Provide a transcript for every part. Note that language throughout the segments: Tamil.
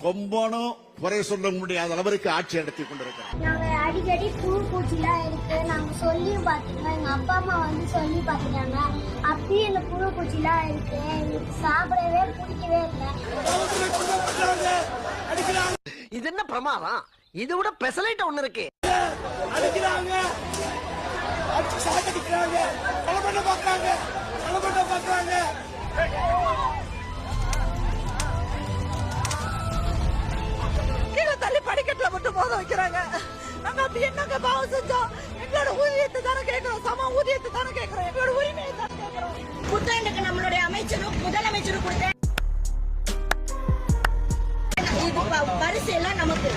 கொம்பனும் குறை சொல்ல முடியாத அளவிற்கு ஆட்சி நடத்தி கொண்டிருக்கிறார். நாங்க அடிக்கடி புழு பூச்சிலாம் இருக்கு நாங்க சொல்லி பாத்துக்கோங்க. எங்க அப்பா அம்மா வந்து சொல்லி பாத்துட்டாங்க. அப்பயும் இந்த புழு பூச்சிலாம் இருக்கு. எங்களுக்கு சாப்பிடவே பிடிக்கவே இல்லை. இது என்ன பிரமாதம்? இது விட பெசலைட் ஒண்ணு இருக்கு. தள்ளி படிக்கட்டுல மட்டும் போத வைக்கிறாங்க. நாங்க அப்படி என்னங்க பாவம் செஞ்சோம்? எங்களோட ஊதியத்தை தானே கேட்கிறோம், சம ஊதியத்தை தானே கேட்கிறோம், எங்களோட உரிமையை தானே கேட்கிறோம். புத்தாண்டுக்கு நம்மளுடைய அமைச்சரும் முதலமைச்சரும் கொடுத்த பரிசு எல்லாம் நமக்கு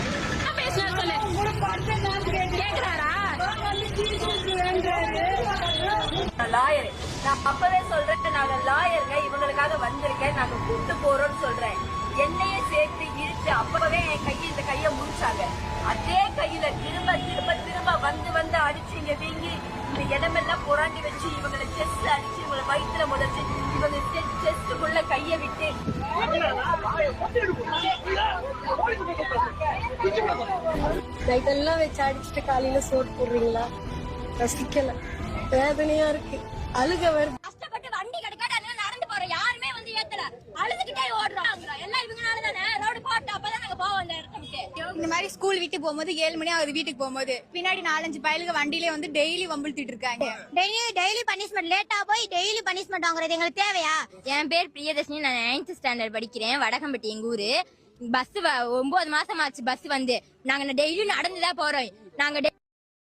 லாயர். நான் அப்பவே சொல்றேன், நாங்க லாயருங்க, இவங்களுக்காக வந்திருக்கேன், நாங்க கூட்டு போறோம்னு சொல்றேன். என்னையே சேர்த்து இழுத்து அப்பவே என் கையை இந்த கையை முடிச்சாங்க. அதே கையில திரும்ப திரும்ப திரும்ப வந்து வந்து அடிச்சு இங்க வீங்கி இந்த இடமெல்லாம் புராண்டி வச்சு இவங்களை செஸ்ட் அடிச்சு இவங்களை வயிற்றுல முதச்சு இவங்க செஸ்டுக்குள்ள கைய விட்டு நைட்டெல்லாம் வச்சு அடிச்சுட்டு காலையில சோறு போடுறீங்களா? ரசிக்கல, வேதனையா இருக்கு, அழுக வருது. கஷ்டப்பட்டு வண்டி கிடைக்காத நடந்து போறோம், யாருமே வந்து ஏத்தல, அழுதுகிட்டே ஓடுறோம். எல்லாம் இவங்கனால தானே. ரோடு போட்டு அப்பதான் நாங்க போவோம் அந்த இடத்துக்கு. இந்த மாதிரி ஸ்கூல் விட்டு போகும்போது 7 மணி ஆகுது வீட்டுக்கு போகும்போது, பின்னாடி 4-5 பயலுக வண்டியிலே வந்து டெய்லி வம்பிழுத்திட்டு இருக்காங்க. டெய்லி பனிஷ்மெண்ட், லேட்டா போய் டெய்லி பனிஷ்மெண்ட் வாங்குறது எங்களுக்கு தேவையா? என் பேர் பிரியதர்ஷினி, நான் 9th ஸ்டாண்டர்ட் படிக்கிறேன். வடகம்பட்டி எங்க ஊரு. பஸ் 9 மாசம் ஆச்சு பஸ் வந்து. நாங்க டெய்லி நடந்துதான் போறோம். நாங்க